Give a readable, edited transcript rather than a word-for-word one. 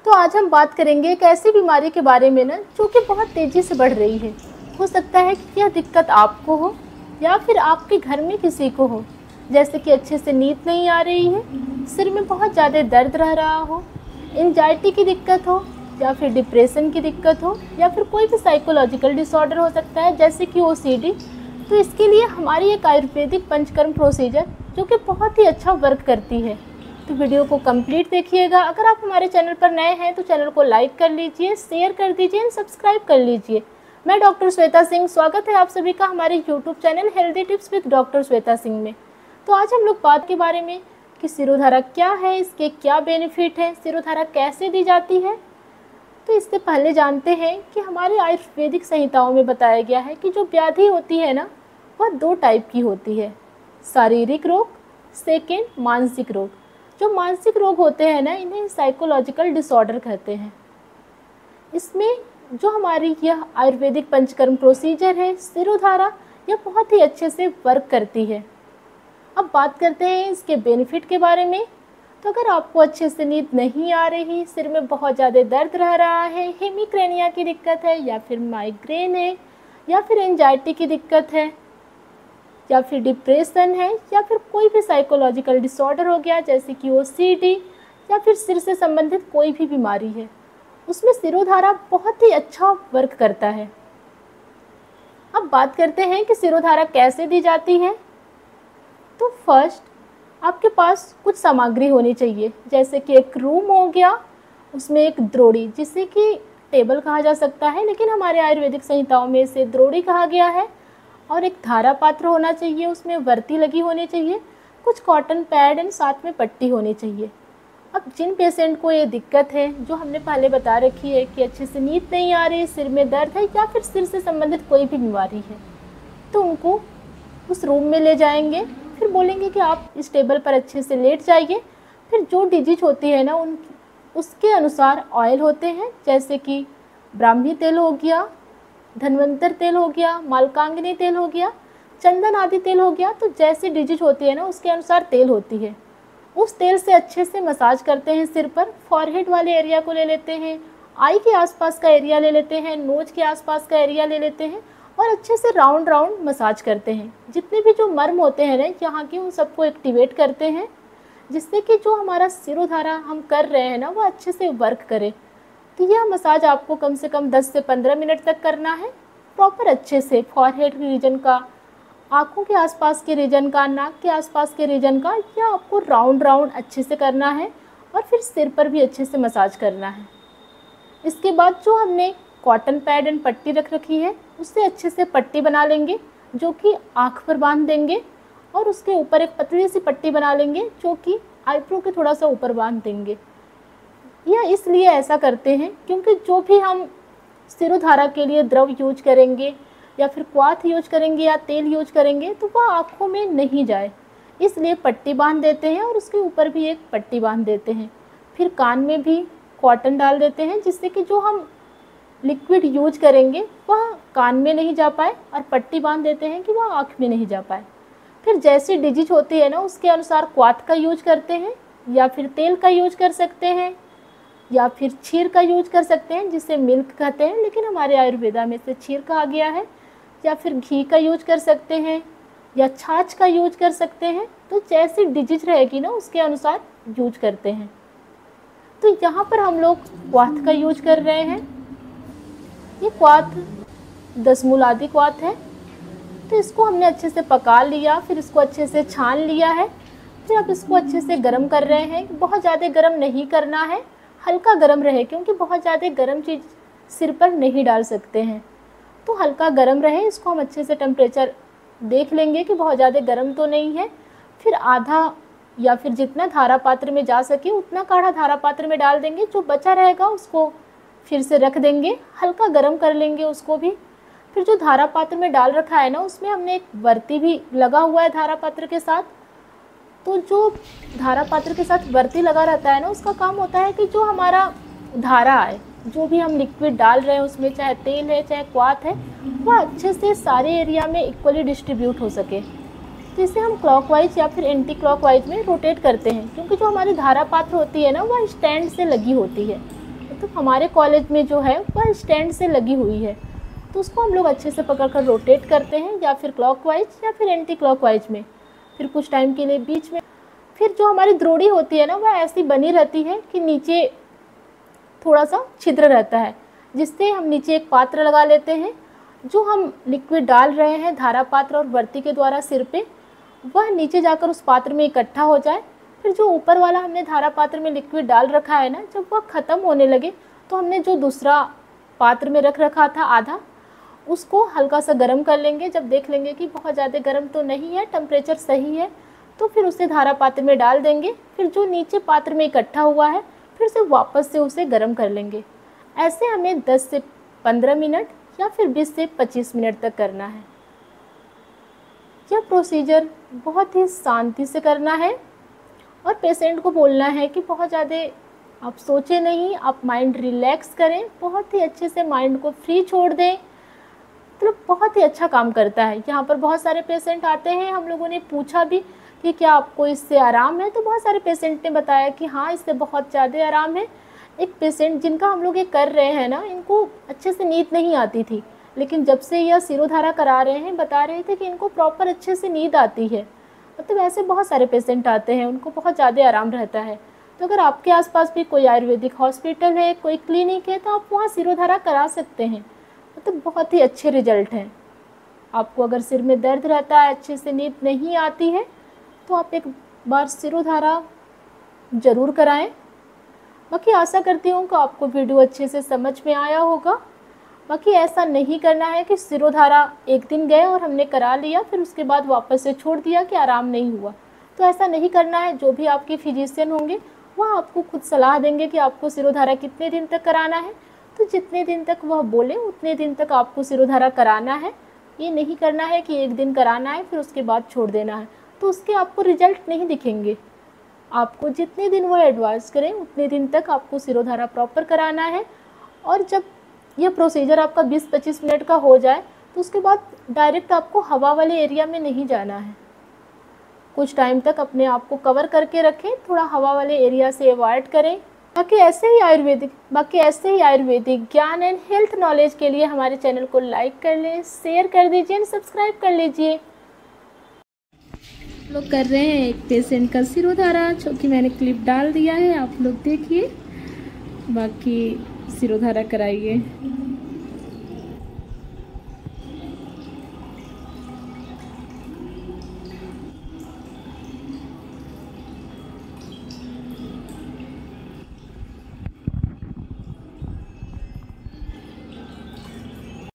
तो आज हम बात करेंगे एक ऐसी बीमारी के बारे में ना जो कि बहुत तेज़ी से बढ़ रही है। हो सकता है कि यह दिक्कत आपको हो या फिर आपके घर में किसी को हो, जैसे कि अच्छे से नींद नहीं आ रही है, सिर में बहुत ज़्यादा दर्द रह रहा हो, एंजाइटी की दिक्कत हो या फिर डिप्रेशन की दिक्कत हो या फिर कोई भी साइकोलॉजिकल डिसऑर्डर हो सकता है जैसे कि ओसीडी। तो इसके लिए हमारी एक आयुर्वेदिक पंचकर्म प्रोसीजर जो कि बहुत ही अच्छा वर्क करती है। तो वीडियो को कंप्लीट देखिएगा। अगर आप हमारे चैनल पर नए हैं तो चैनल को लाइक कर लीजिए, शेयर कर दीजिए एंड सब्सक्राइब कर लीजिए। मैं डॉक्टर श्वेता सिंह, स्वागत है आप सभी का हमारे YouTube channel healthy tips with doctor Shweta Singh में। तो आज हम लोग बात के बारे में कि सिरोधारा क्या है, इसके क्या बेनिफिट है, सिरोधारा कैसे दी जाती है। तो इससे पहले जानते हैं कि हमारे आयुर्वेदिक संहिताओं में बताया गया है कि जो व्याधि होती है ना वह दो टाइप की होती है, शारीरिक रोग, सेकेंड मानसिक रोग। जो मानसिक रोग होते हैं ना इन्हें साइकोलॉजिकल डिसऑर्डर कहते हैं। इसमें जो हमारी यह आयुर्वेदिक पंचकर्म प्रोसीजर है सिरोधारा, यह बहुत ही अच्छे से वर्क करती है। अब बात करते हैं इसके बेनिफिट के बारे में। तो अगर आपको अच्छे से नींद नहीं आ रही, सिर में बहुत ज़्यादा दर्द रह रहा है, हेमिक्रेनिया की दिक्कत है या फिर माइग्रेन है या फिर एंजाइटी की दिक्कत है या फिर डिप्रेशन है या फिर कोई भी साइकोलॉजिकल डिसऑर्डर हो गया जैसे कि ओसीडी या फिर सिर से संबंधित कोई भी बीमारी है, उसमें सिरोधारा बहुत ही अच्छा वर्क करता है। अब बात करते हैं कि सिरोधारा कैसे दी जाती है। तो फर्स्ट आपके पास कुछ सामग्री होनी चाहिए, जैसे कि एक रूम हो गया, उसमें एक द्रोड़ी जिसे कि टेबल कहा जा सकता है लेकिन हमारे आयुर्वेदिक संहिताओं में इसे द्रोड़ी कहा गया है, और एक धारा पात्र होना चाहिए, उसमें वर्ती लगी होनी चाहिए, कुछ कॉटन पैड एंड साथ में पट्टी होनी चाहिए। अब जिन पेशेंट को ये दिक्कत है जो हमने पहले बता रखी है कि अच्छे से नींद नहीं आ रही, सिर में दर्द है या फिर सिर से संबंधित कोई भी बीमारी है, तो उनको उस रूम में ले जाएंगे, फिर बोलेंगे कि आप इस टेबल पर अच्छे से लेट जाइए। फिर जो डिजीज होती है ना उसके अनुसार ऑयल होते हैं, जैसे कि ब्राह्मी तेल हो गया, धन्वंतर तेल हो गया, मालकांगनी तेल हो गया, चंदन आदि तेल हो गया। तो जैसी डिजीज होती है ना उसके अनुसार तेल होती है। उस तेल से अच्छे से मसाज करते हैं सिर पर। फॉरहेड वाले एरिया को ले लेते हैं, आई के आसपास का एरिया ले लेते हैं, नोज के आसपास का एरिया ले लेते हैं और अच्छे से राउंड राउंड मसाज करते हैं। जितने भी जो मर्म होते हैं ना यहाँ के, उन सबको एक्टिवेट करते हैं जिससे कि जो हमारा सिरोधारा हम कर रहे हैं ना वो अच्छे से वर्क करे। तो यह मसाज आपको कम से कम 10 से 15 मिनट तक करना है, प्रॉपर अच्छे से फॉरहेड रीजन का, आँखों के आसपास के रीजन का, नाक के आसपास के रीजन का, यह आपको राउंड राउंड अच्छे से करना है और फिर सिर पर भी अच्छे से मसाज करना है। इसके बाद जो हमने कॉटन पैड एंड पट्टी रख रखी है उससे अच्छे से पट्टी बना लेंगे जो कि आँख पर बांध देंगे, और उसके ऊपर एक पतली सी पट्टी बना लेंगे जो कि आईब्रो के थोड़ा सा ऊपर बांध देंगे। यह इसलिए ऐसा करते हैं क्योंकि जो भी हम सिरोधारा के लिए द्रव यूज करेंगे या फिर क्वाथ यूज करेंगे या तेल यूज करेंगे तो वह आँखों में नहीं जाए, इसलिए पट्टी बांध देते हैं और उसके ऊपर भी एक पट्टी बांध देते हैं। फिर कान में भी कॉटन डाल देते हैं जिससे कि जो हम लिक्विड यूज करेंगे वह कान में नहीं जा पाए, और पट्टी बांध देते हैं कि वह आँख में नहीं जा पाए। फिर जैसी डिजीज होती है ना उसके अनुसार क्वाथ का यूज करते हैं या फिर तेल का यूज कर सकते हैं या फिर क्षीर का यूज कर सकते हैं जिसे मिल्क कहते हैं लेकिन हमारे आयुर्वेदा में से क्षीर कहा गया है, या फिर घी का यूज कर सकते हैं या छाछ का यूज कर सकते हैं। तो जैसी डिजीज रहेगी ना उसके अनुसार यूज करते हैं। तो यहाँ पर हम लोग क्वाथ का यूज कर रहे हैं। ये क्वाथ 10 मूलादि क्वाथ है। तो इसको हमने अच्छे से पका लिया, फिर इसको अच्छे से छान लिया है। फिर अब इसको अच्छे से गर्म कर रहे हैं। बहुत ज़्यादा गर्म नहीं करना है, हल्का गर्म रहे, क्योंकि बहुत ज़्यादा गर्म चीज़ सिर पर नहीं डाल सकते हैं। तो हल्का गर्म रहे, इसको हम अच्छे से टेम्परेचर देख लेंगे कि बहुत ज़्यादा गर्म तो नहीं है। फिर आधा या फिर जितना धारा पात्र में जा सके उतना काढ़ा धारा पात्र में डाल देंगे। जो बचा रहेगा उसको फिर से रख देंगे, हल्का गर्म कर लेंगे उसको भी। फिर जो धारा पात्र में डाल रखा है ना उसमें हमने एक वर्ती भी लगा हुआ है धारा पात्र के साथ। तो जो धारा पात्र के साथ वर्ती लगा रहता है ना उसका काम होता है कि जो हमारा धारा है, जो भी हम लिक्विड डाल रहे हैं उसमें, चाहे तेल है चाहे क्वाथ है, वह अच्छे से सारे एरिया में इक्वली डिस्ट्रीब्यूट हो सके। तो इसे हम क्लॉकवाइज या फिर एंटी क्लॉकवाइज में रोटेट करते हैं, क्योंकि जो हमारी धारा पात्र होती है ना वह स्टैंड से लगी होती है। तो हमारे कॉलेज में जो है वह स्टैंड से लगी हुई है, तो उसको हम लोग अच्छे से पकड़कर रोटेट करते हैं, या फिर क्लॉकवाइज या फिर एंटी क्लॉकवाइज में। फिर कुछ टाइम के लिए बीच में फिर जो हमारी द्रोड़ी होती है ना, वह ऐसी बनी रहती है कि नीचे थोड़ा सा छिद्र रहता है, जिससे हम नीचे एक पात्र लगा लेते हैं। जो हम लिक्विड डाल रहे हैं धारा पात्र और वर्ती के द्वारा सिर पे, वह नीचे जाकर उस पात्र में इकट्ठा हो जाए। फिर जो ऊपर वाला हमने धारा पात्र में लिक्विड डाल रखा है ना, जब वह ख़त्म होने लगे तो हमने जो दूसरा पात्र में रख रखा था आधा, उसको हल्का सा गर्म कर लेंगे। जब देख लेंगे कि बहुत ज़्यादा गर्म तो नहीं है, टेम्परेचर सही है, तो फिर उसे धारा पात्र में डाल देंगे। फिर जो नीचे पात्र में इकट्ठा हुआ है, फिर से वापस से उसे गर्म कर लेंगे। ऐसे हमें 10 से 15 मिनट या फिर 20 से 25 मिनट तक करना है। यह प्रोसीजर बहुत ही शांति से करना है और पेशेंट को बोलना है कि बहुत ज़्यादा आप सोचें नहीं, आप माइंड रिलैक्स करें, बहुत ही अच्छे से माइंड को फ्री छोड़ दें। मतलब बहुत ही अच्छा काम करता है। यहाँ पर बहुत सारे पेशेंट आते हैं, हम लोगों ने पूछा भी कि क्या आपको इससे आराम है, तो बहुत सारे पेशेंट ने बताया कि हाँ, इससे बहुत ज़्यादा आराम है। एक पेशेंट जिनका हम लोग ये कर रहे हैं ना, इनको अच्छे से नींद नहीं आती थी, लेकिन जब से यह सिरोधारा करा रहे हैं, बता रहे थे कि इनको प्रॉपर अच्छे से नींद आती है। मतलब ऐसे बहुत सारे पेशेंट आते हैं, उनको बहुत ज़्यादा आराम रहता है। तो अगर आपके आसपास भी कोई आयुर्वेदिक हॉस्पिटल है, कोई क्लिनिक है, तो आप वहाँ सिरोधारा करा सकते हैं। मतलब बहुत ही अच्छे रिजल्ट हैं। आपको अगर सिर में दर्द रहता है, अच्छे से नींद नहीं आती है, तो आप एक बार सिरोधारा ज़रूर कराएं। बाकी आशा करती हूँ कि आपको वीडियो अच्छे से समझ में आया होगा। बाकी ऐसा नहीं करना है कि सिरोधारा एक दिन गए और हमने करा लिया, फिर उसके बाद वापस से छोड़ दिया कि आराम नहीं हुआ। तो ऐसा नहीं करना है। जो भी आपके फिजिशियन होंगे वह आपको खुद सलाह देंगे कि आपको सिरोधारा कितने दिन तक कराना है, तो जितने दिन तक वह बोले उतने दिन तक आपको सिरोधारा कराना है। ये नहीं करना है कि एक दिन कराना है फिर उसके बाद छोड़ देना है, तो उसके आपको रिजल्ट नहीं दिखेंगे। आपको जितने दिन वह एडवाइस करें उतने दिन तक आपको सिरोधारा प्रॉपर कराना है। और जब यह प्रोसीजर आपका 20-25 मिनट का हो जाए, तो उसके बाद डायरेक्ट आपको हवा वाले एरिया में नहीं जाना है। कुछ टाइम तक अपने आप को कवर करके रखें, थोड़ा हवा वाले एरिया से अवॉइड करें। बाकी ऐसे ही आयुर्वेदिक ज्ञान एंड हेल्थ नॉलेज के लिए हमारे चैनल को लाइक कर लें, शेयर कर दीजिए, सब्सक्राइब कर लीजिए। लोग कर रहे हैं एक पेशेंट का सिरोधारा, जो कि मैंने क्लिप डाल दिया है, आप लोग देखिए। बाकी सिरोधारा कराइए।